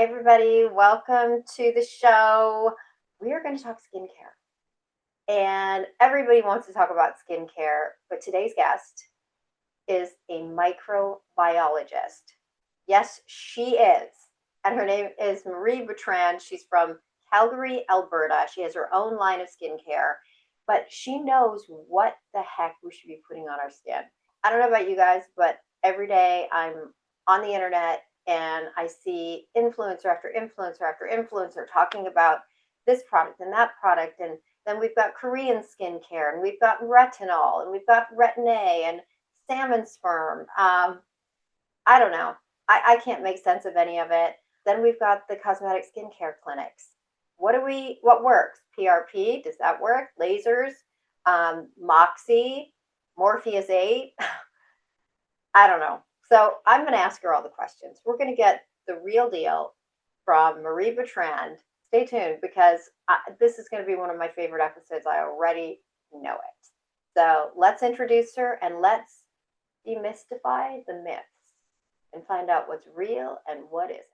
Hi, everybody. Welcome to the show. We are going to talk skincare. And everybody wants to talk about skincare, but today's guest is a microbiologist. Yes, she is. And her name is Marie Bertrand. She's from Calgary, Alberta. She has her own line of skincare, but she knows what the heck we should be putting on our skin. I don't know about you guys, but every day I'm on the internet and I see influencer after influencer after influencer talking about this product and that product. And then we've got Korean skincare and we've got retinol and we've got retin-A and salmon sperm. I don't know. I can't make sense of any of it. Then we've got the cosmetic skincare clinics. What works? PRP, does that work? Lasers, Moxie, Morpheus 8. I don't know. So I'm going to ask her all the questions. We're going to get the real deal from Marie Bertrand. Stay tuned because this is going to be one of my favorite episodes. I already know it. So let's introduce her and let's demystify the myths and find out what's real and what isn't.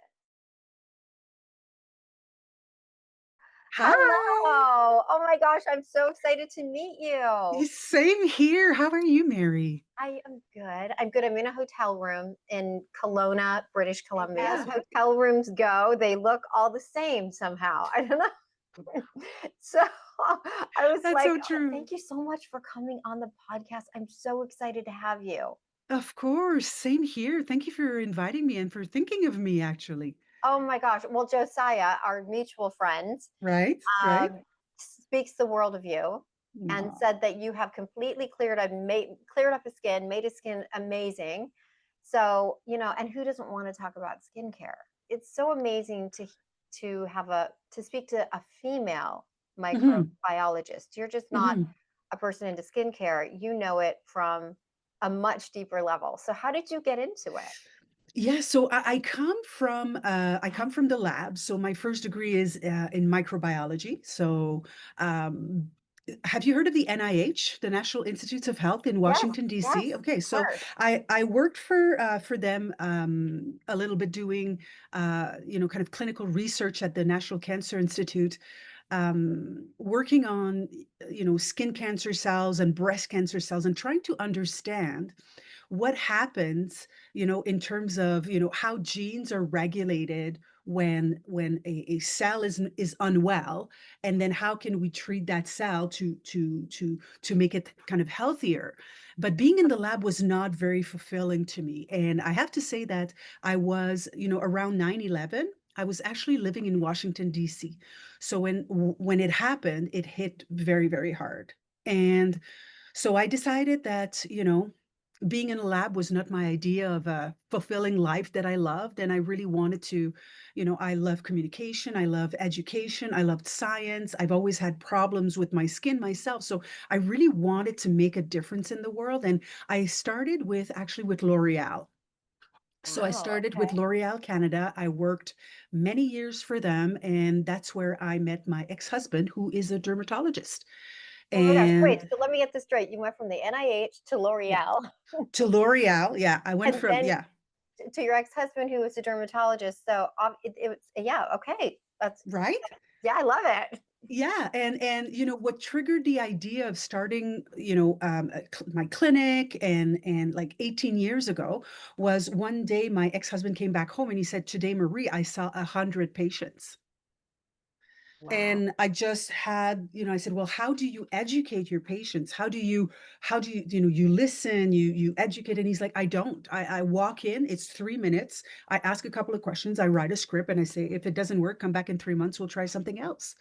Hi. Hello. Oh my gosh, I'm so excited to meet you. Same here. How are you, Mary? I am good. I'm good. I'm in a hotel room in Kelowna, British Columbia. As Yeah, hotel rooms go, they look all the same somehow. I don't know. So I was that's like, so oh, true. thank you so much for coming on the podcast. I'm so excited to have you. Of course. Same here. Thank you for inviting me and for thinking of me, actually. Oh my gosh. Well, Josiah, our mutual friend, Right? Right? speaks the world of you and Aw. said that you have completely cleared up his skin, made his skin amazing. So, and who doesn't want to talk about skincare? It's so amazing to speak to a female Hmm. microbiologist. You're just not Hmm. a person into skincare. You know it from a much deeper level. So how did you get into it? Yeah, so I come from the lab. So my first degree is in microbiology. So um, have you heard of the NIH, the National Institutes of Health in Yes, Washington, D.C.? yes, Okay, of so course. I worked for them a little bit doing kind of clinical research at the National Cancer Institute, working on skin cancer cells and breast cancer cells and trying to understand what happens, in terms of, how genes are regulated when a cell is unwell, and then how can we treat that cell to make it kind of healthier. But being in the lab was not very fulfilling to me. And I have to say that I was, around 9/11, I was actually living in Washington, D.C. So when it happened, it hit very, very hard. And so I decided that, being in a lab was not my idea of a fulfilling life that I loved. And I really wanted to, I love communication, I love education, I loved science. I've always had problems with my skin myself. So I really wanted to make a difference in the world. And I started with L'Oreal. So I Wow, started with okay. L'Oreal Canada. I worked many years for them, and that's where I met my ex-husband, who is a dermatologist. Oh my gosh, wait, And so let me get this straight. You went from the NIH to yeah, L'Oreal to L'Oreal. Yeah, I went and from, then yeah, to your ex-husband who was a dermatologist. So it was, yeah, okay. right? Yeah, I love it. Yeah, and what triggered the idea of starting, my clinic and like 18 years ago was one day my ex-husband came back home and he said, "Today, Marie, I saw 100 patients." Wow. And I just had, I said, "Well, how do you educate your patients? How do you, you listen, you educate?" And he's like, "I don't. I walk in, it's 3 minutes. I ask a couple of questions, I write a script, and I say, if it doesn't work, come back in 3 months, we'll try something else."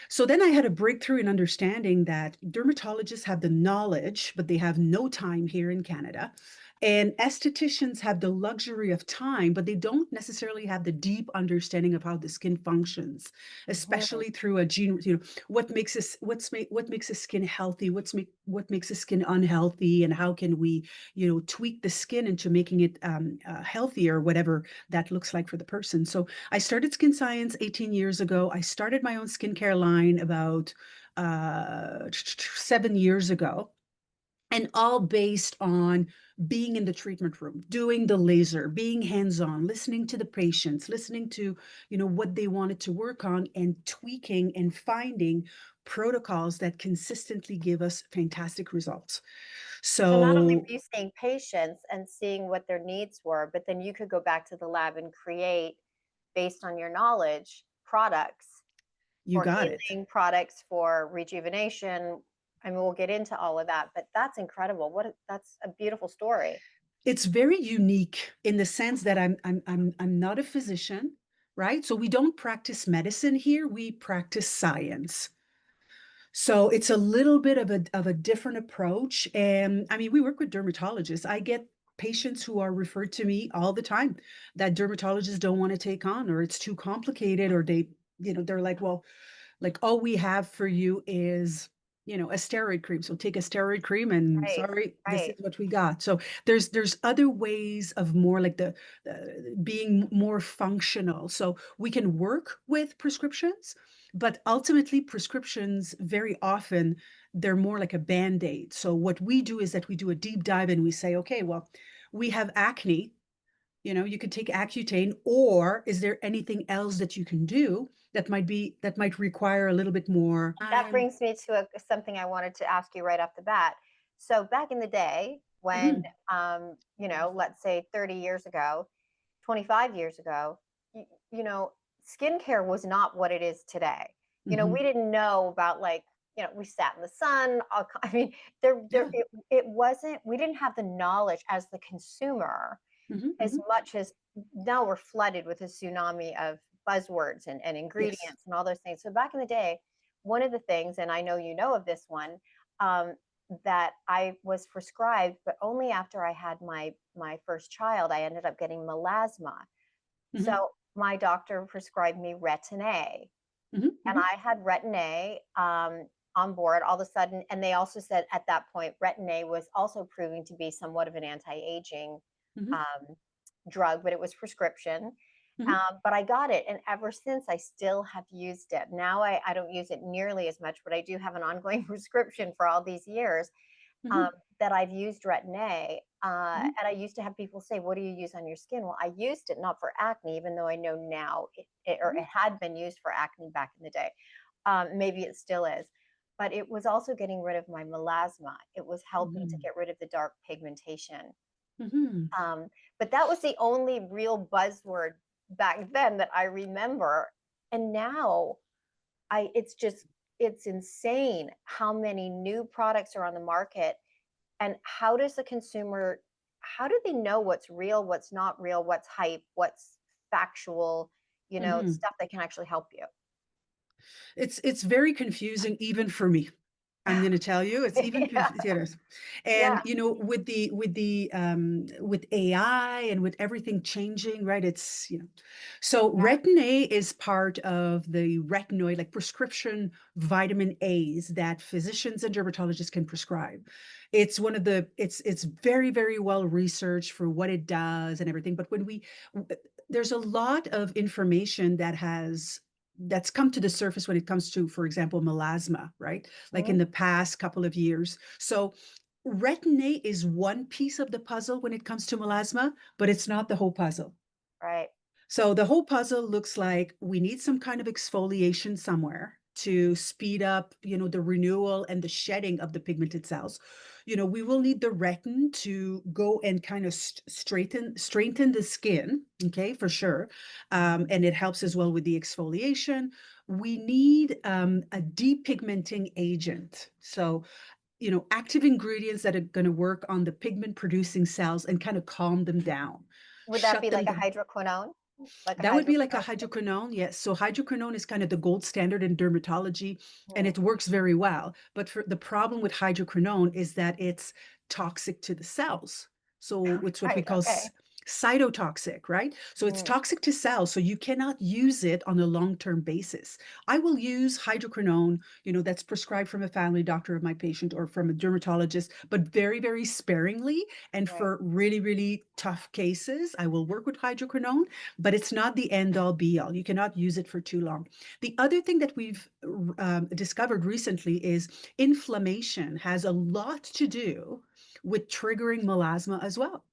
So then I had a breakthrough in understanding that dermatologists have the knowledge, but they have no time here in Canada. And estheticians have the luxury of time, but they don't necessarily have the deep understanding of how the skin functions, Mhm. especially through a gene, what makes a skin healthy, what makes a skin unhealthy, and how can we, tweak the skin into making it healthier, whatever that looks like for the person. So I started Skin Science 18 years ago. I started my own skincare line about 7 years ago. and all based on being in the treatment room, doing the laser, being hands-on, listening to the patients, listening to, what they wanted to work on, and tweaking and finding protocols that consistently give us fantastic results. So not only were So you seeing patients and seeing what their needs were, but then you could go back to the lab and create, based on your knowledge, products you for got it. healing, products for rejuvenation. I mean, we'll get into all of that, but that's incredible. That's a beautiful story. It's very unique in the sense that I'm not a physician, right? So we don't practice medicine here, we practice science. So it's a little bit of a different approach. And I mean, we work with dermatologists. I get patients who are referred to me all the time that dermatologists don't want to take on, or it's too complicated, or they're like, well, like all we have for you is, a steroid cream. So take a steroid cream and Right, sorry, this is right. what we got. So there's other ways of more like the being more functional. So we can work with prescriptions, but ultimately prescriptions very often they're more like a band-aid. So what we do is that we do a deep dive and we say, okay, well, we have acne, you could take Accutane, or is there anything else that you can do that might require a little bit more That time? brings me to something I wanted to ask you right off the bat. So back in the day, when Mhm, let's say 30 years ago, 25 years ago, you know, skincare was not what it is today. We mhm. didn't know about, like, we sat in the sun. I mean, Yeah. it wasn't. We didn't have the knowledge as the consumer Mhm, as mhm. much as now we're flooded with a tsunami of buzzwords and Yes. ingredients and all those things. So back in the day, one of the things, and I know you know of this one, um, that I was prescribed, but only after I had my first child, I ended up getting melasma. Mhm, So my doctor prescribed me Retin-A, mhm, and mhm, I had Retin-A on board all of a sudden. And they also said at that point, Retin-A was also proving to be somewhat of an anti-aging mhm, um, drug, but it was prescription. mhm, But I got it. And ever since, I still have used it. Now I don't use it nearly as much, but I do have an ongoing prescription for all these years um, mhm, that I've used Retin-A. mhm, And I used to have people say, "What do you use on your skin?" Well, I used it not for acne, even though I know now or mhm, it had been used for acne back in the day. Maybe it still is. But it was also getting rid of my melasma. It was helping to mhm, get rid of the dark pigmentation. mhm. Um, but that was the only real buzzword back then that I remember. And now it's insane how many new products are on the market, and how do they know what's real, what's not real, what's hype, what's factual, Mhm. stuff that can actually help you. It's very confusing even for me. I'm going to tell you, it's even Yeah, and yeah, with AI and with everything changing, right? So yeah. Retin-A is part of the retinoid, like prescription vitamin A's that physicians and dermatologists can prescribe. It's very, very well researched for what it does and everything. But there's a lot of information that's come to the surface when it comes to, for example, melasma, right? Like in Mhm. the past couple of years. So retin-A is one piece of the puzzle when it comes to melasma, but it's not the whole puzzle. Right. So the whole puzzle looks like we need some kind of exfoliation somewhere to speed up, the renewal and the shedding of the pigmented cells. We will need the retin to go and kind of straighten the skin, okay, for sure. And it helps as well with the exfoliation. We need a depigmenting agent. So, active ingredients that are going to work on the pigment producing cells and kind of calm them down, Would that shut be them like a down. hydroquinone? Like a That would be like a hydroquinone? hydroquinone, yes. So hydroquinone is kind of the gold standard in dermatology, and Hmm. it works very well. But for the problem with hydroquinone is that it's toxic to the cells. So it's what we Right. call Okay. cytotoxic, right? So it's Mm, toxic to cells, so you cannot use it on a long-term basis. I will use hydroquinone, that's prescribed from a family doctor of my patient or from a dermatologist, but very, very sparingly. And right. for really, really tough cases, I will work with hydroquinone, but it's not the end all be all. You cannot use it for too long. The other thing that we've discovered recently is inflammation has a lot to do with triggering melasma as well.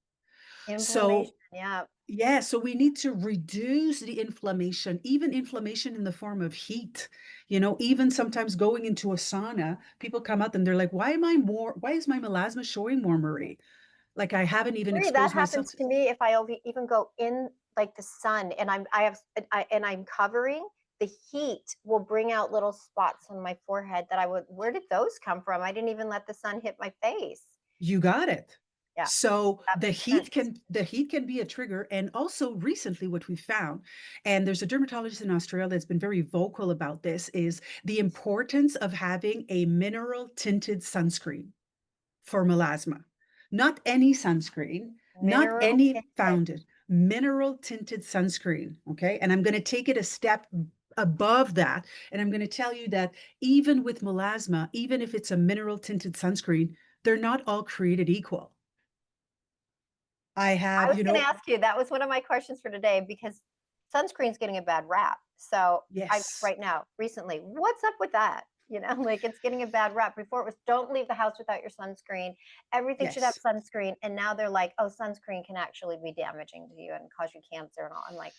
Inflammation. So, Yeah. yeah, so we need to reduce the inflammation, even inflammation in the form of heat. Even sometimes going into a sauna, people come out and they're like, why is my melasma showing more, Marie? Like I haven't even Agree. That exposed myself happens to. to me if I even go in like the sun and I'm covering, the heat will bring out little spots on my forehead that where did those come from? I didn't even let the sun hit my face. You got it. Yeah, So that the makes heat sense. can the heat can be a trigger. And also recently what we found, and there's a dermatologist in Australia that's been very vocal about this, is the importance of having a mineral tinted sunscreen for melasma. Not any sunscreen, not Mineral any tinted. founded, mineral tinted sunscreen. Okay. And I'm going to take it a step above that. And I'm going to tell you that even with melasma, even if it's a mineral tinted sunscreen, they're not all created equal. I I have, was going to ask you, that was one of my questions for today because sunscreen's getting a bad rap. So I yes, right now, recently, what's up with that? Like it's getting a bad rap. Before it was don't leave the house without your sunscreen. Everything should have yes. sunscreen. And now they're like, oh, sunscreen can actually be damaging to you and cause you cancer and all. I'm like,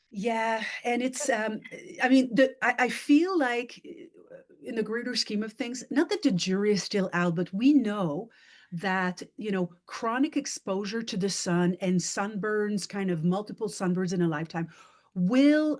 Yeah, and it's I mean I feel like in the greater scheme of things, not that the jury is still out, but we know that, chronic exposure to the sun and sunburns, kind of multiple sunburns in a lifetime will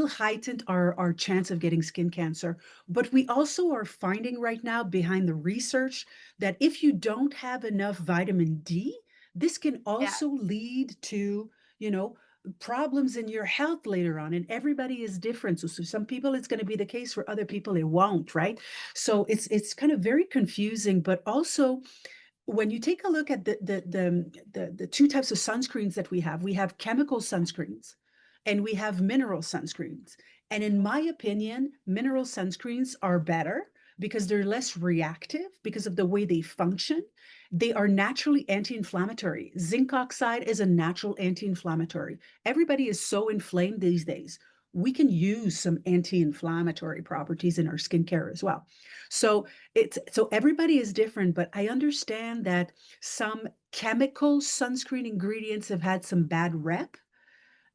heighten our chance of getting skin cancer. But we also are finding right now behind the research that if you don't have enough vitamin D, this can yeah, also lead to, you know, problems in your health later on, and everybody is different. So some people it's going to be the case, for other people it won't, right? So it's kind of very confusing. But also, when you take a look at the two types of sunscreens that we have chemical sunscreens and we have mineral sunscreens. And in my opinion, mineral sunscreens are better because they're less reactive because of the way they function. They are naturally anti-inflammatory. Zinc oxide is a natural anti-inflammatory. Everybody is so inflamed these days. We can use some anti-inflammatory properties in our skincare as well. So everybody is different, but I understand that some chemical sunscreen ingredients have had some bad rep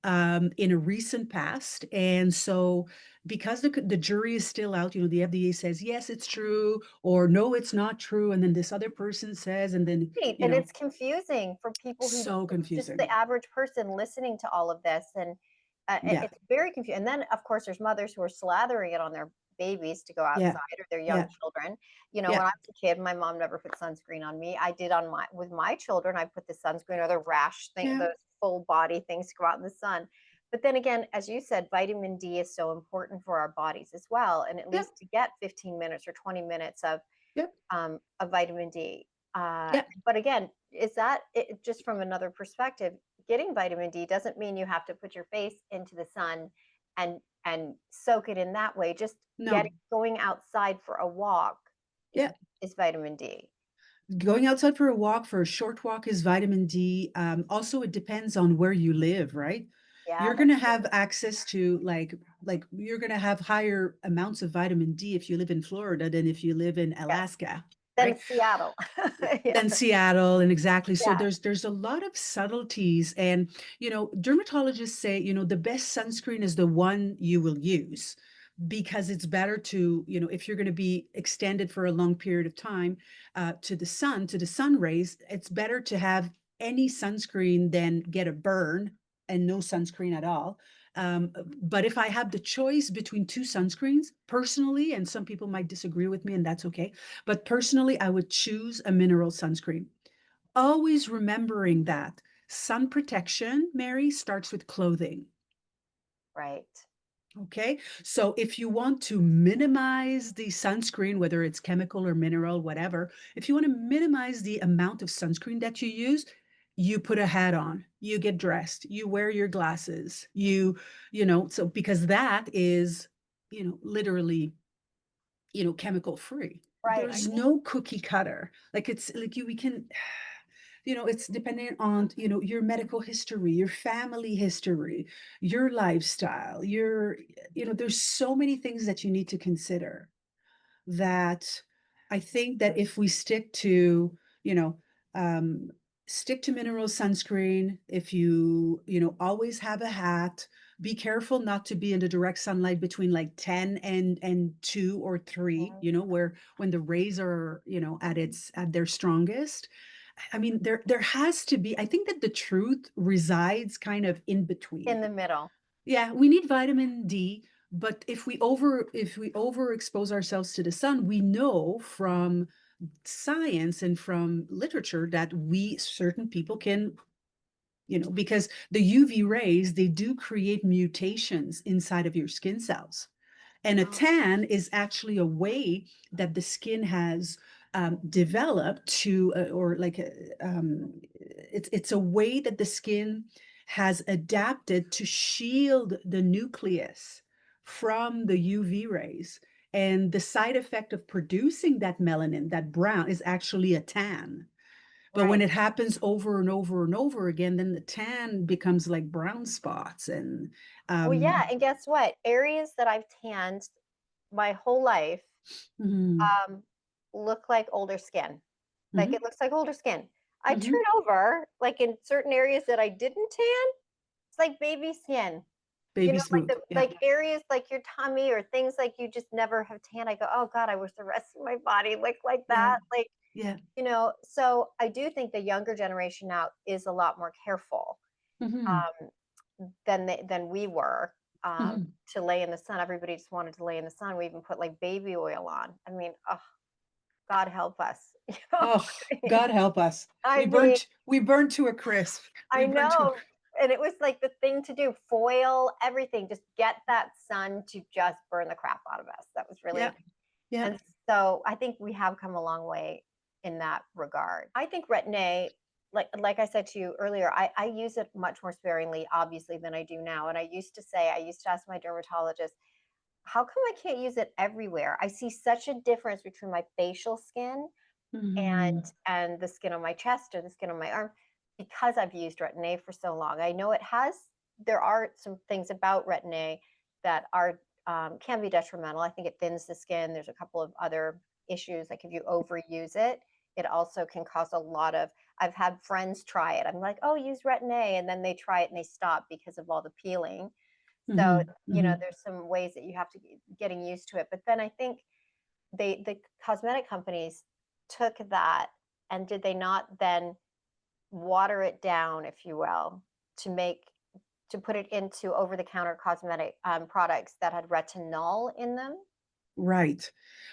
in a recent past. And so, because the jury is still out, the FDA says, yes, it's true, or no, it's not true. And then this other person says, and then, right. And it's confusing for people who so just confusing. the average person listening to all of this. And Yeah, it's very confusing. And then, of course, there's mothers who are slathering it on their babies to go yeah, outside or their young yeah, children. When yeah, I was a kid, my mom never put sunscreen on me. I did on my with my children. I put the sunscreen or the rash thing, yeah, those full body things to go out in the sun. But then again, as you said, vitamin D is so important for our bodies as well, and at yeah, least to get 15 minutes or 20 minutes yeah, of vitamin D. yeah. But again, is that it, just from another perspective? Getting vitamin D doesn't mean you have to put your face into the sun and soak it in that way. Just getting No, going outside for a walk is yeah. is vitamin D. Going outside for a walk, for a short walk, is vitamin D. Also, it depends on where you live, right? Yeah, You're going that's to have access to like you're going to have higher amounts of vitamin D if you live in Florida than if you live in yes. Alaska, Then right? Seattle. Yeah, Than Seattle, and exactly. So yeah, there's a lot of subtleties, and dermatologists say the best sunscreen is the one you will use, because it's better to, if you're going to be extended for a long period of time to the sun rays, it's better to have any sunscreen than get a burn and no sunscreen at all. But if I have the choice between two sunscreens, personally, and some people might disagree with me, and that's okay, but personally, I would choose a mineral sunscreen. Always remembering that sun protection, Mary, starts with clothing. right. Okay. So if you want to minimize the sunscreen, whether it's chemical or mineral, whatever, if you want to minimize the amount of sunscreen that you use, you put a hat on, you get dressed, you wear your glasses, so because that is, literally, chemical free. Right. There's no cookie cutter. Like it's like we can, it's dependent on, your medical history, your family history, your lifestyle, there's so many things that you need to consider that I think that if we you know, um, stick to mineral sunscreen, if always have a hat, be careful not to be in the direct sunlight between like 10 and 2 or 3, Mhm. where when the rays are, at their strongest. I mean, there has to be, I think that the truth resides kind of in In between. the middle. Yeah, we need vitamin D, but if we overexpose ourselves to the sun, we know from science and from literature that we certain people can, because the UV rays, they do create mutations inside of your skin cells. And a Oh, tan is actually a way that the skin has developed to, or like, it's a way that the skin has adapted to shield the nucleus from the UV rays. And the side effect of producing that melanin, that brown, is actually a tan. But when right. it happens over and over and over again, then the tan becomes like brown spots. And Well, yeah, um, and guess what? Areas that I've tanned my whole life mhm, um, look like older skin. Like it mhm, looks like older skin. I turn mhm. over, like in certain areas that I didn't tan, it's like baby skin. Baby Like smooth. the Yeah. like areas like your tummy or things like you just never have tan. I go, oh God, I wish the rest of my body looked like Yeah. that. Like, Yeah. so I do think the younger generation now is a lot more careful Mhm, um, than we were mhm. to lay in the sun. Everybody just wanted to lay in the sun. We even put like baby oil on. I mean, oh, God help us. Oh, God help us. I mean, We burnt to a crisp. We I burnt to a know. And it was like the thing to do, foil everything, just get that sun to just burn the crap out of us. That was Yeah. really, Yeah. and so I think we have come a long way in that regard. I think Retin-A, like I said to you earlier, I use it much more sparingly, obviously, than I do now. And I used to ask my dermatologist, how come I can't use it everywhere? I see such a difference between my facial skin Mhm. and the skin on my chest or the skin on my arm because I've used Retin-A for so long. I know there are some things about Retin-A that are can be detrimental. I think it thins the skin. There's a couple of other issues, like if you overuse it, it also can cause a lot of. I've had friends try it. I'm like, oh, use Retin-A, and then they try it and they stop because of all the peeling. So Mhm. Mhm. there's some ways that you have to getting used to it. But then I think the cosmetic companies took that, and did they not then water it down, if you will, to make to put it into over-the-counter cosmetic products that had retinol in them? Right.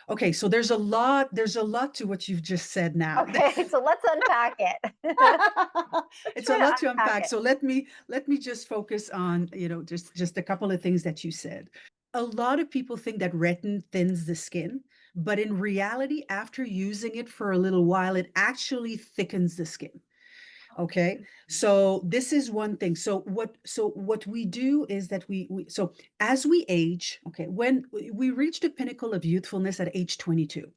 Okay, so there's a lot to what you've just said now. Okay, so let's unpack it. Let's It's a try to lot to unpack unpack. it. So let me just focus on, just a couple of things that you said. A lot of people think that retin thins the skin, but in reality, after using it for a little while, it actually thickens the skin. Okay. So this is one thing. So what we do is that so as we age, okay, when we reach the pinnacle of youthfulness at age 22,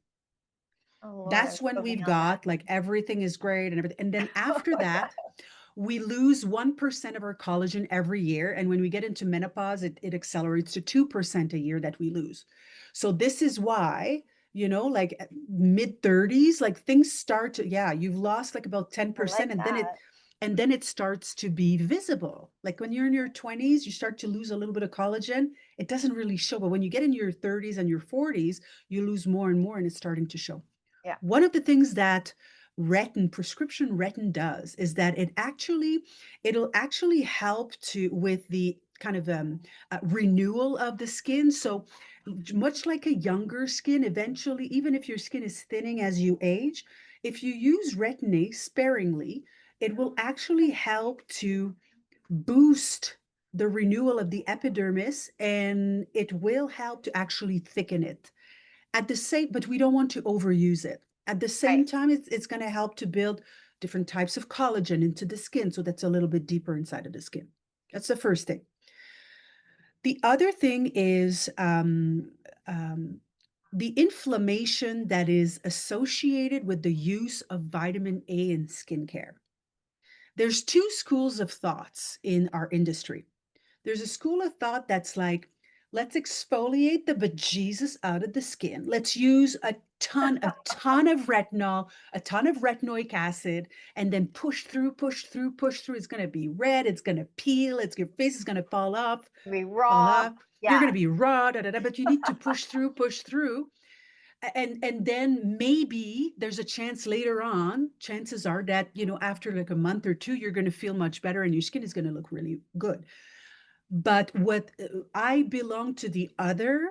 Oh Lord, I'm that's when so we've beyond that. got like everything is great and everything. And then after that, we lose 1% of our collagen every year. And when we get into menopause, it accelerates to 2% a year that we lose. So this is why, like mid 30s, like things start to, yeah, you've lost like about I like 10%. And then it that. and then it starts to be visible. Like when you're in your 20s, you start to lose a little bit of collagen. It doesn't really show, but when you get in your 30s and your 40s, you lose more and more, and it's starting to show. Yeah. One of the things that prescription retin does is that it'll actually help to with the kind of renewal of the skin. So much like a younger skin, eventually, even if your skin is thinning as you age, if you use retin-A sparingly, it will actually help to boost the renewal of the epidermis, and it will help to actually thicken it. But we don't want to overuse it. At the Right. same time, it's going to help to build different types of collagen into the skin. So that's a little bit deeper inside of the skin. That's the first thing. The other thing is um, the inflammation that is associated with the use of vitamin A in skincare. There's two schools of thoughts in our industry. There's a school of thought that's like, let's exfoliate the bejesus out of the skin. Let's use a ton of retinol, a ton of retinoic acid, and then push through, push through, push through. It's going to be red. It's going to peel. Your face is going to fall off, Be fall raw. off. You're going Yeah. to be raw, da, da, da, but you need to push through, push through. And then maybe there's a chance later on, chances are that, after like a month or two, you're going to feel much better and your skin is going to look really good. But what I belong to the other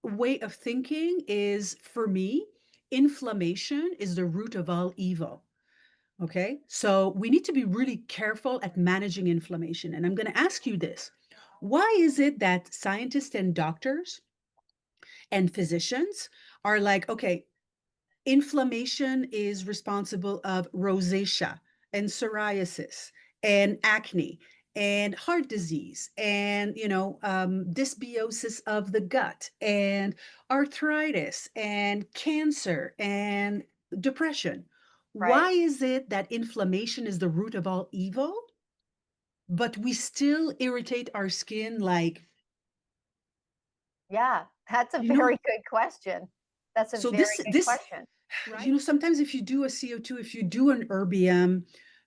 way of thinking is, for me, inflammation is the root of all evil. Okay. So we need to be really careful at managing inflammation. And I'm going to ask you this. Why is it that scientists and doctors and physicians are like, okay, inflammation is responsible of rosacea and psoriasis and acne and heart disease and dysbiosis of the gut and arthritis and cancer and depression. Why Right. is it that inflammation is the root of all evil, but we still irritate our skin like, Yeah. That's a you know very good question. That's a so very good this question. right? Sometimes if you do a CO2, if you do an erbium,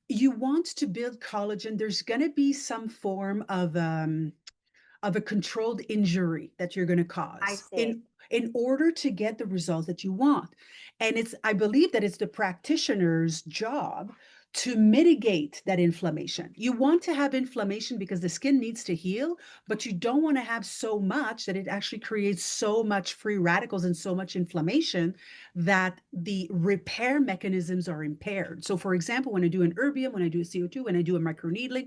you want to build collagen, there's going to be some form of a controlled injury that you're going to I cause see. in order to get the results that you want. And I believe that it's the practitioner's job to mitigate that inflammation. You want to have inflammation because the skin needs to heal, but you don't want to have so much that it actually creates so much free radicals and so much inflammation that the repair mechanisms are impaired. So for example, when I do an erbium, when I do a CO2, when I do a microneedling,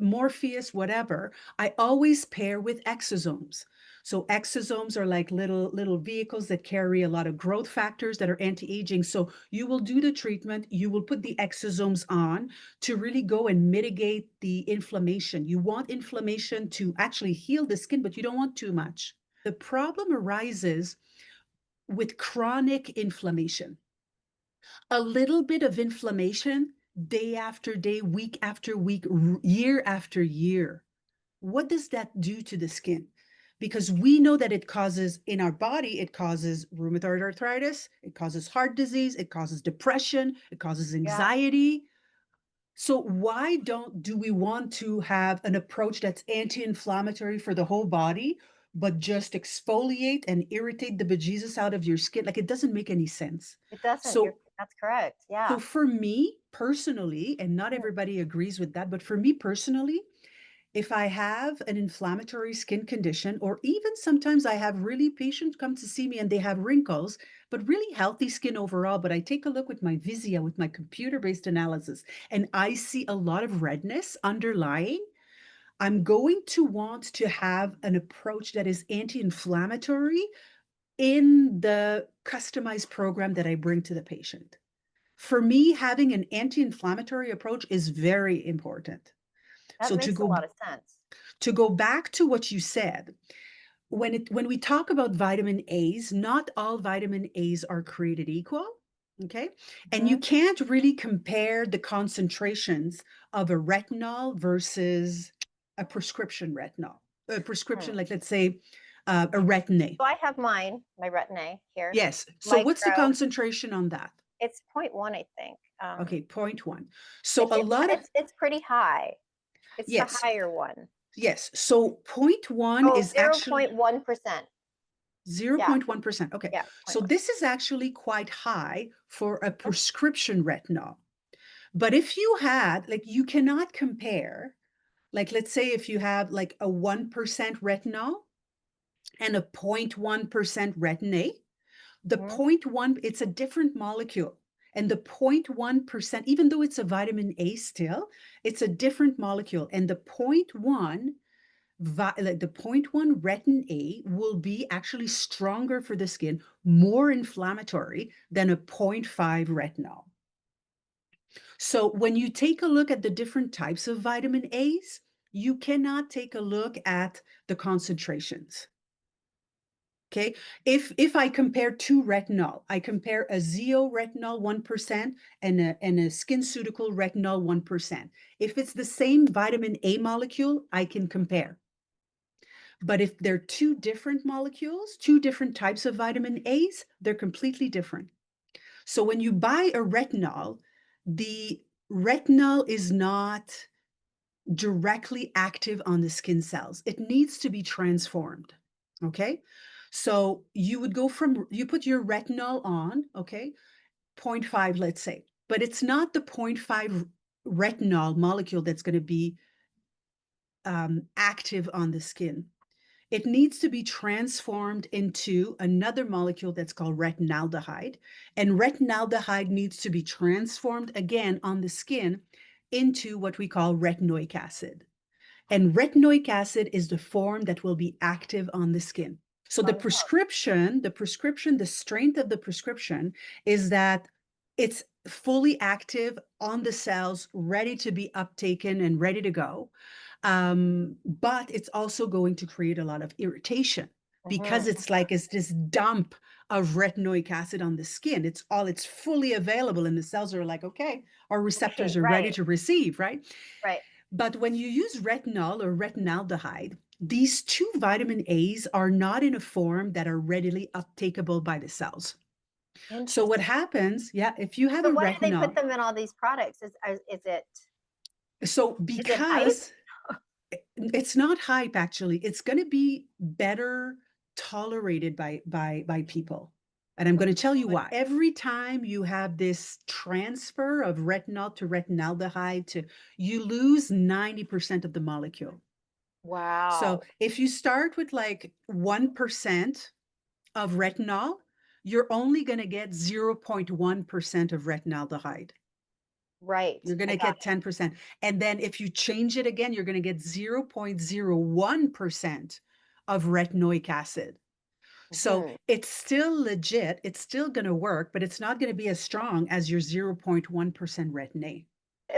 Morpheus, whatever, I always pair with exosomes. So exosomes are like little vehicles that carry a lot of growth factors that are anti-aging. So you will do the treatment, you will put the exosomes on to really go and mitigate the inflammation. You want inflammation to actually heal the skin, but you don't want too much. The problem arises with chronic inflammation. A little bit of inflammation day after day, week after week, year after year. What does that do to the skin? Because we know that it causes in our body, it causes rheumatoid arthritis, it causes heart disease, it causes depression, it causes Yeah. anxiety. So why don't do we want to have an approach that's anti-inflammatory for the whole body, but just exfoliate and irritate the bejesus out of your skin? Like, it doesn't make any sense. It doesn't. So That's correct. so Yeah. for me personally, and not Mm. everybody agrees with that, but for me personally, if I have an inflammatory skin condition, or even sometimes I have really patients come to see me and they have wrinkles, but really healthy skin overall. But I take a look with my Visia, with my computer-based analysis, and I see a lot of redness underlying. I'm going to want to have an approach that is anti-inflammatory in the customized program that I bring to the patient. For me, having an anti-inflammatory approach is very important. That So to makes a go lot of sense. back to what you said, when we talk about vitamin A's, not all vitamin A's are created equal. Okay. And you Hmm. can't really compare the concentrations of a retinol versus a prescription retinol, a prescription, Hmm. like let's say a retin-A. So I have mine, my Retin-A here, Yes. So what's the micro. concentration on that? It's zero point 0.1, I think. Okay, 0.1. So a lot of, It's pretty high. It's the yes, higher one. yes. So zero point 0.1 Oh, is actually 0.1%. Yeah. 0.1%. Okay. Yeah. So 0.1. this is actually quite high for a prescription retinol. But if you had, like, you cannot compare, like, let's say if you have like a 1% retinol and a 0.1% retin A, the zero Hmm. point 0.1, it's a different molecule. And the 0.1%, even though it's a vitamin A still, it's a different molecule. And the 0.1 like the zero point 0.1 retin A will be actually stronger for the skin, more inflammatory than a 0.5 retinol. So when you take a look at the different types of vitamin A's, you cannot take a look at the concentrations. Okay. If I compare two retinol, I compare a Zeo retinol 1% and a SkinCeutical retinol 1%. If it's the same vitamin A molecule, I can compare. But if they're two different molecules, two different types of vitamin A's, they're completely different. So when you buy a retinol, the retinol is not directly active on the skin cells. It needs to be transformed. Okay. So you would go from, you put your retinol on, okay, zero point 0.5, let's say, but it's not the zero point 0.5 retinol molecule that's going to be active on the skin. It needs to be transformed into another molecule that's called retinaldehyde. And retinaldehyde needs to be transformed again on the skin into what we call retinoic acid. And retinoic acid is the form that will be active on the skin. So the strength of the prescription is that it's fully active on the cells, ready to be uptaken and ready to go. But it's also going to create a lot of irritation because Mm-hmm. it's this dump of retinoic acid on the skin. It's fully available, and the cells are like, okay, our receptors Right, are ready right, to receive, right? right. But when you use retinol or retinaldehyde, these two vitamin A's are not in a form that are readily uptakeable by the cells. So what Interesting. happens, yeah, if you have So a why do they put retinol, them in all these products? so Is it hype? because it's not hype actually, it's going to be better tolerated by people. And I'm going to tell you why. Every time you have this transfer of retinol to retinaldehyde to you lose 90% of the molecule. So Wow. if you start with like 1% of retinol, you're only going to get 0.1% of retinaldehyde. Right. You're going I to got get 10%. And then if you change it again, you're going to get 0.01% of retinoic acid. it. So Hmm. it's still legit. It's still going to work, but it's not going to be as strong as your 0.1% retin-A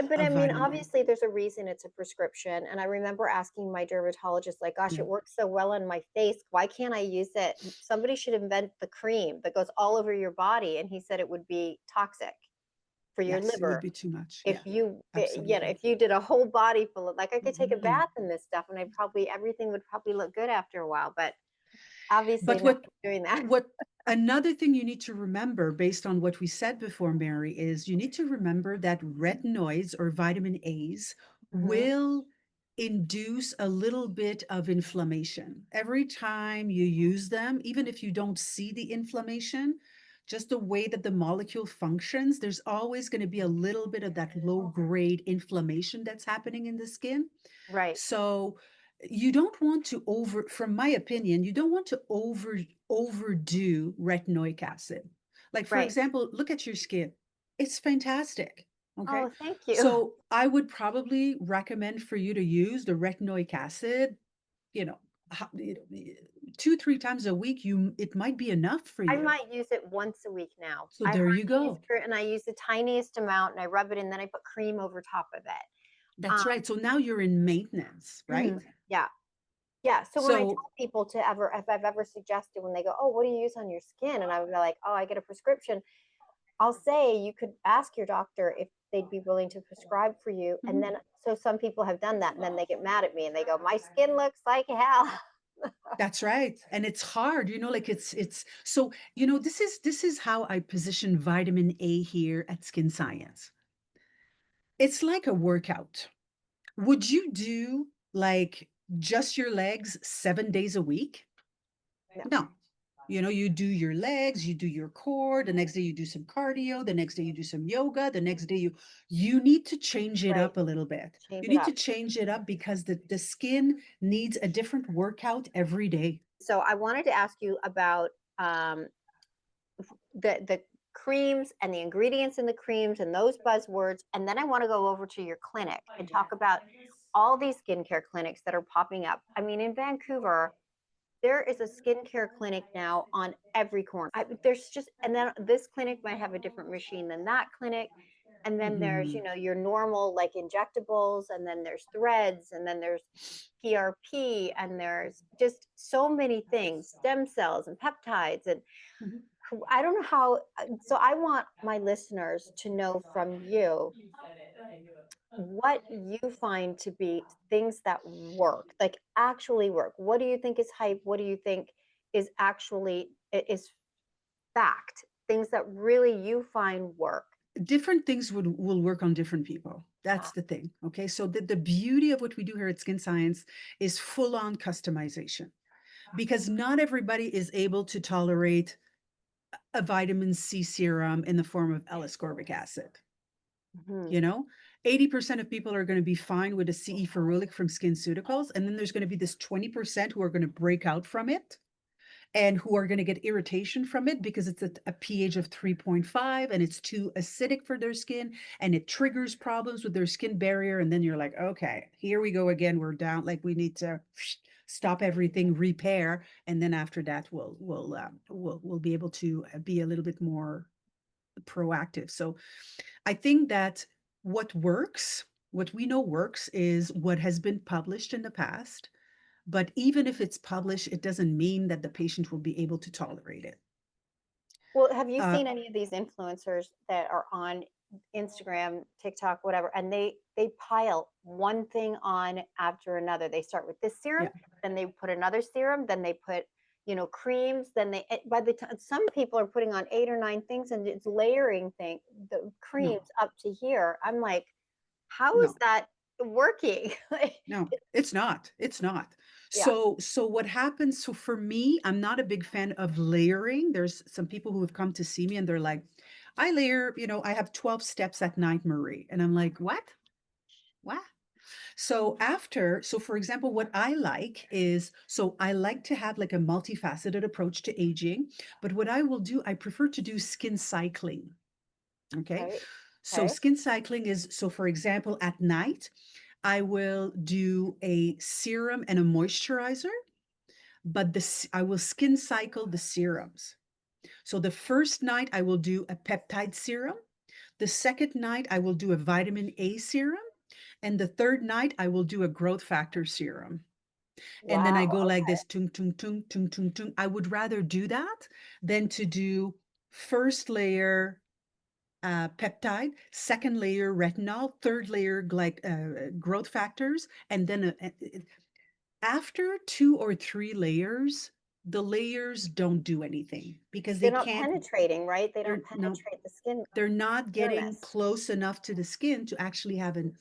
But I of mean, vitamin A. obviously, there's a reason it's a prescription. And I remember asking my dermatologist, like, gosh, Yeah. it works so well on my face. Why can't I use it? Somebody should invent the cream that goes all over your body. And he said it would be toxic for your Yes, it would liver. be too much. If Yeah, you, absolutely. if you did a whole body full of, like, I could take a Mhm. bath in this stuff and everything would probably look good after a while. But obviously, But not doing that. what another thing you need to remember based on what we said before, Mary, is you need to remember that retinoids or vitamin A's Hmm. will induce a little bit of inflammation. Every time you use them, even if you don't see the inflammation, just the way that the molecule functions, there's always going to be a little bit of that low grade inflammation that's happening in the skin. Right. So you don't want to from my opinion, you don't want to overdo retinoic acid. Like for Right. example, look at your skin. It's fantastic. Okay. Oh, thank you. So I would probably recommend for you to use the retinoic acid, you know, 2, 3 times a week. It might be enough for I you. might use it once a week now. So I there you hardly use go. it, and I use the tiniest amount, and I rub it, and then I put cream over top of it. That's right. So now you're in maintenance, right? Yeah, yeah. So when I So tell people if I've ever suggested when they go, "Oh, what do you use on your skin?" and I would be like, "Oh, I get a prescription," I'll say you could ask your doctor if they'd be willing to prescribe for you. And mhm. then, so some people have done that, and then they get mad at me and they go, "My skin looks like hell." That's right. And it's hard, like it's so, this is how I position vitamin A here at Skin Science. It's like a workout. Would you do like just your legs 7 days a week? No, No. You do your legs, you do your core, the next day you do some cardio, the next day you do some yoga, the next day you need to change it right. up a little bit. Change You it need to up. change it up because the skin needs a different workout every day. So I wanted to ask you about um, the creams and the ingredients in the creams and those buzzwords. And then I want to go over to your clinic and talk about all these skincare clinics that are popping up. I mean, in Vancouver, there is a skincare clinic now on every corner. There's just, and then this clinic might have a different machine than that clinic. And then there's, Mhm. your normal like injectables, and then there's threads, and then there's PRP, and there's just so many things, stem cells and peptides. And Mhm. I don't know how. So I want my listeners to know from you what you find to be things that work, like actually work. What do you think is hype? What do you think is actually is fact? Things that really you find work. Different things will work on different people. That's Ah, the thing. Okay. So the beauty of what we do here at Skin Science is full on customization because not everybody is able to tolerate a vitamin C serum in the form of L-ascorbic acid. mhm. You know, 80% of people are going to be fine with a CE ferulic from SkinCeuticals. And then there's going to be this 20% who are going to break out from it and who are going to get irritation from it because it's a pH of 3.5 and it's too acidic for their skin and it triggers problems with their skin barrier. And then you're like, okay, here we go again. We're down. Like we need to stop everything, repair, and then after that, we'll be able to be a little bit more proactive. So I think that what works, what we know works, is what has been published in the past. But even if it's published, it doesn't mean that the patient will be able to tolerate it. Well, have you Uh, seen any of these influencers that are on Instagram, TikTok, whatever, and they pile one thing on after another. They start with this serum, yeah, then they put another serum, then they put, creams, then they by the time some people are putting on 8 or 9 things, and it's layering thing, the no, creams up to here. I'm like, how is no, that working? no, it's not. It's not. Yeah. So what happens? So for me, I'm not a big fan of layering. There's some people who have come to see me and they're like, I layer, I have 12 steps at night, Marie. And I'm like, what? What? So for example, what I like is, so I like to have like a multifaceted approach to aging, but what I will do, I prefer to do skin cycling. Okay. Okay. So Okay. skin cycling is, so for example, at night, I will do a serum and a moisturizer, but I will skin cycle the serums. So the first night I will do a peptide serum. The second night I will do a vitamin A serum. And the third night I will do a growth factor serum. And then I Wow. go like Okay. this, tung, tung, tung, tung, tung, tung. I would rather do that than to do first layer peptide, second layer retinol, third layer growth factors, and then after 2 or 3 layers, the layers don't do anything because They're they not can't. penetrating, right? They don't They're no, penetrate the skin they're not getting dermis. close enough to the skin to actually have an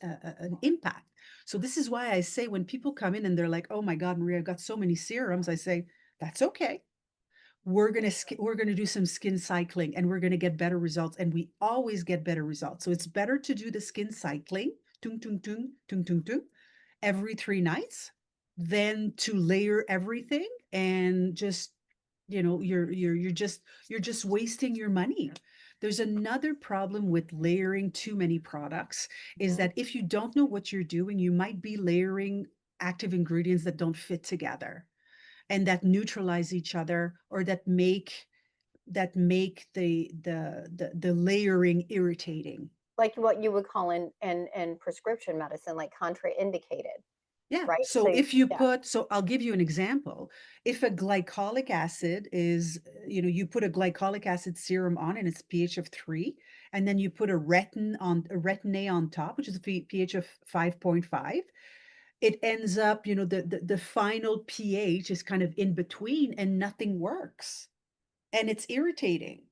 impact. So this is why I say when people come in and they're like, "Oh my God, Maria, I've got so many serums," I say, "That's okay. We're gonna do some skin cycling and we're gonna get better results, and we always get better results. So it's better to do the skin cycling, tung tung tung tung tung tung, every 3 nights, than to layer everything and just you're just wasting your money. There's another problem with layering too many products is Mhm. that if you don't know what you're doing, you might be layering active ingredients that don't fit together and that neutralize each other or that make the layering irritating. Like what you would call in prescription medicine, like contraindicated, Yeah. right? So if you Yeah, put, so I'll give you an example. If a glycolic acid is, you put a glycolic acid serum on and it's pH of 3, and then you put a retin A on top, which is a pH of 5.5, it ends up, the final pH is kind of in between and nothing works. And it's irritating.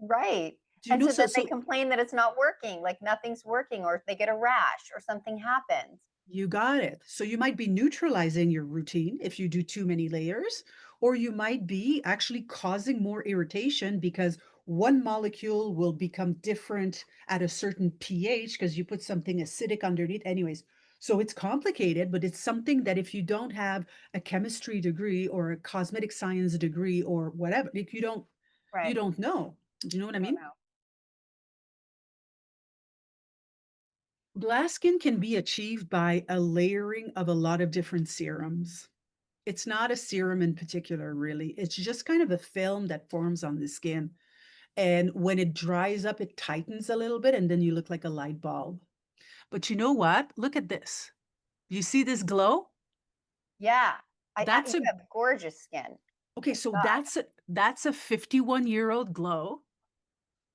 right. Do you And know? so So then they so complain that it's not working, like nothing's working, or if they get a rash or something happens. You got it. So you might be neutralizing your routine if you do too many layers, or you might be actually causing more irritation because one molecule will become different at a certain pH because you put something acidic underneath. Anyways, so it's complicated, but it's something that if you don't have a chemistry degree or a cosmetic science degree or whatever, like you Right. don't know. Do you know what I I don't mean? know. Glass skin can be achieved by a layering of a lot of different serums. It's not a serum in particular, really. It's just kind of a film that forms on the skin. And when it dries up, it tightens a little bit, and then you look like a light bulb. But you know what? Look at this. You see this glow? Yeah. That's You a have gorgeous skin. okay, Oh so God, that's a 51-year-old glow,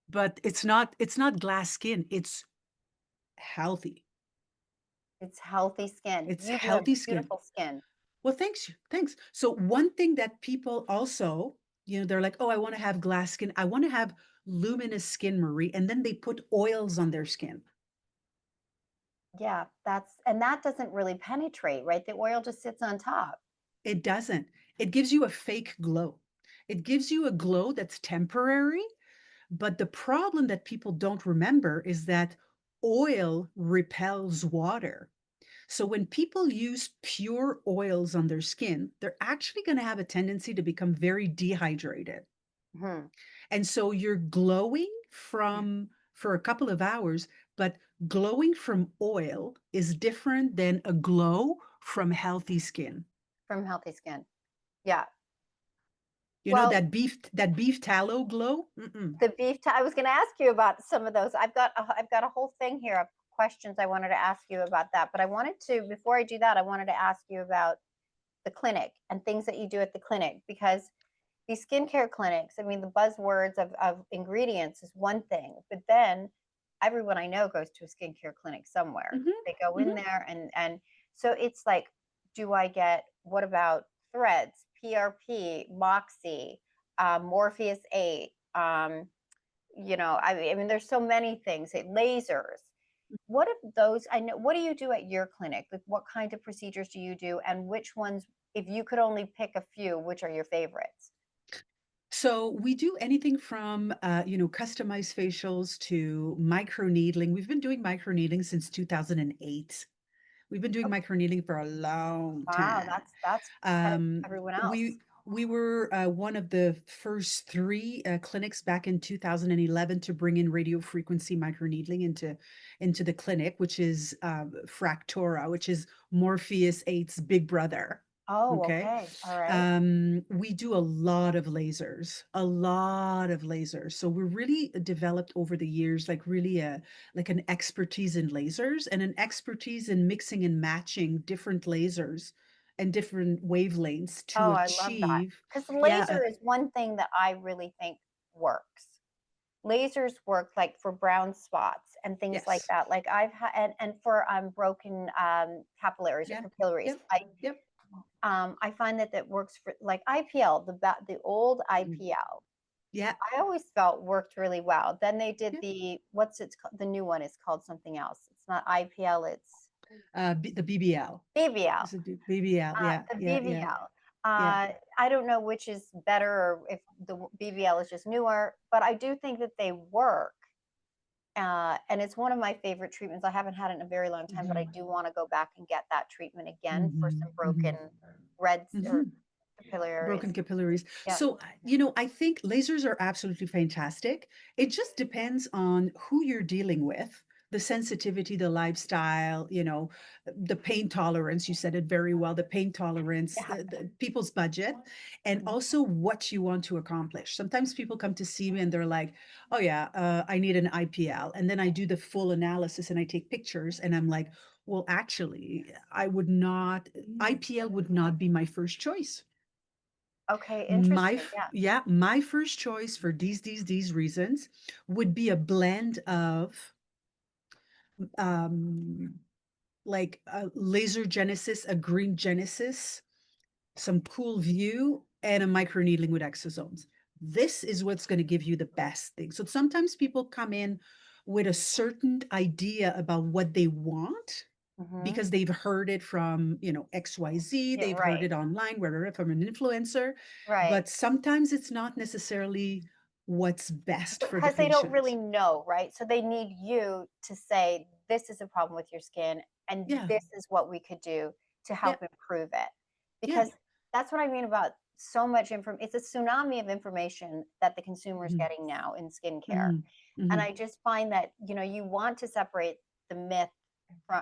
but it's not glass skin. It's healthy. it's healthy skin. It's You have healthy skin. beautiful skin. Well, thanks. Thanks. So one thing that people also, they're like, oh, I want to have glass skin. I want to have luminous skin, Marie. And then they put oils on their skin. Yeah, and that doesn't really penetrate, right? The oil just sits on top. It doesn't. It gives you a fake glow. It gives you a glow that's temporary. But the problem that people don't remember is that oil repels water. So when people use pure oils on their skin, they're actually going to have a tendency to become very dehydrated. Hmm. And so you're glowing from for a couple of hours, but glowing from oil is different than a glow from healthy skin. From healthy skin. Yeah. You know Well, that beef tallow glow? Mm-mm. I was going to ask you about some of those. I've got a whole thing here of questions I wanted to ask you about that. But I wanted to, before I do that, I wanted to ask you about the clinic and things that you do at the clinic, because these skincare clinics, I mean, the buzzwords of ingredients is one thing, but then everyone I know goes to a skincare clinic somewhere. Hmm. They go in Hmm. there, and so it's like, what about threads, PRP, Moxie, Morpheus 8, I mean, there's so many things, lasers. What if those, I know, what do you do at your clinic? Like, what kind of procedures do you do? And which ones, if you could only pick a few, which are your favorites? So we do anything from customized facials to microneedling. We've been doing microneedling since 2008. We've been doing Oh, microneedling for a long wow, time. that's ahead of Um, everyone else. we were one of the first three clinics back in 2011 to bring in radio frequency microneedling into the clinic, which is Fractora, which is Morpheus 8's big brother. Oh, Okay. okay. All right. We do a lot of lasers, a lot of lasers. So we're really developed over the years, like really like an expertise in lasers and an expertise in mixing and matching different lasers and different wavelengths to Oh, I love that. achieve, Because yeah, laser is one thing that I really think works. Lasers work like for brown spots and things like yes, that. Like I've had, and for broken capillaries or yeah, capillaries. yep, yep, I find that that works for like IPL, the old mm, IPL. yeah, I always felt worked really well. Then they did yeah. the new one is called something else. It's not IPL, it's The BBL. BBL. Is it BBL? Yeah, The yeah, yeah, BBL. yeah. I don't know which is better or if the BBL is just newer, but I do think that they work. And it's one of my favorite treatments. I haven't had it in a very long time, but I Hmm. do want to go back and get that treatment again for Hmm. some Hmm. broken reds or Hmm. Broken capillaries. capillaries. Yeah. So, I think lasers are absolutely fantastic. It just depends on who you're dealing with, the sensitivity, the lifestyle, the pain tolerance. You said it very well, the pain tolerance, Yeah. the people's budget, and also what you want to accomplish. Sometimes people come to see me and they're like, oh, yeah, I need an IPL. And then I do the full analysis and I take pictures and I'm like, well, actually, IPL would not be my first choice. Okay. Interesting. Yeah. My first choice for these reasons would be a blend of um like a laser genesis, a green genesis, some cool view, and a microneedling with exosomes. This is what's going to give you the best thing. So sometimes people come in with a certain idea about what they want Hmm. because they've heard it from, XYZ, Yeah. they've heard Right. it online, whether from an influencer, Right. but sometimes it's not necessarily what's best for the Because they don't really patient. know, right? So they need you to say, this is a problem with your skin, and Yeah, this is what we could do to yeah, help improve it. yeah. Because that's what I mean about so much information. It's a tsunami of information that the consumer is Hmm. getting now in skincare. Hmm. And Hmm. I just find that, you want to separate the myth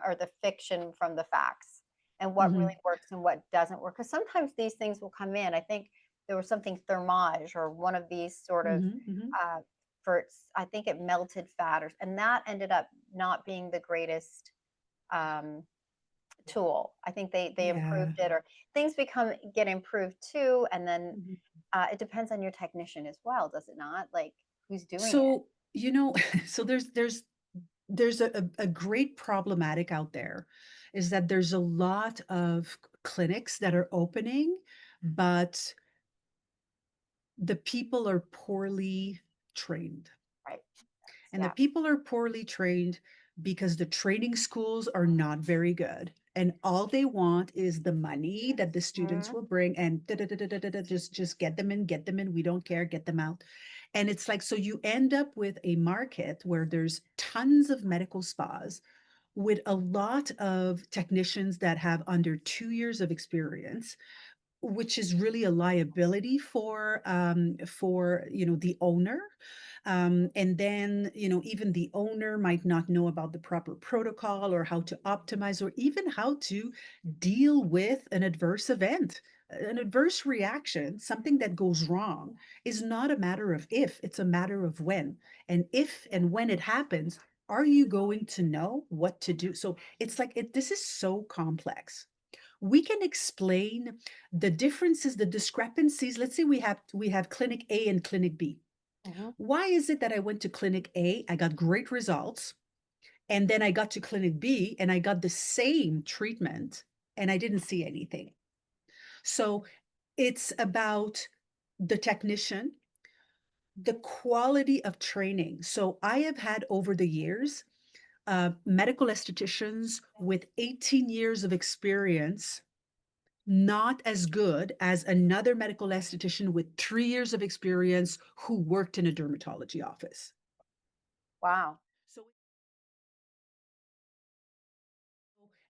or the fiction from the facts and what really Hmm. works and what doesn't work. Because sometimes these things will come in. I think there was something thermage or one of these sort of Hmm. Hmm. uh, for I think it melted fat, and that ended up not being the greatest um, tool. I think they Yeah. improved it, or things get improved too, and then Mhm. it depends on your technician as well, does it not? Like who's doing it? So, so there's a great problematic out there is that there's a lot of clinics that are opening, but the people are poorly trained. Right. And the Yeah. people are poorly trained because the training schools are not very good. And all they want is the money that the students Mhm. will bring and just get them in. We don't care, get them out. And it's like, so you end up with a market where there's tons of medical spas with a lot of technicians that have under 2 years of experience, which is really a liability for the owner. And then even the owner might not know about the proper protocol or how to optimize or even how to deal with an adverse event. An adverse reaction, something that goes wrong, is not a matter of if, it's a matter of when. And if and when it happens, are you going to know what to do? So it's like this is so complex. We can explain the differences, the discrepancies. Let's say we have clinic A and clinic B. Mhm. Why is it that I went to clinic A, I got great results, and then I got to clinic B and I got the same treatment and I didn't see anything? So it's about the technician, the quality of training. So I have had over the years medical estheticians with 18 years of experience, not as good as another medical esthetician with 3 years of experience who worked in a dermatology office. Wow.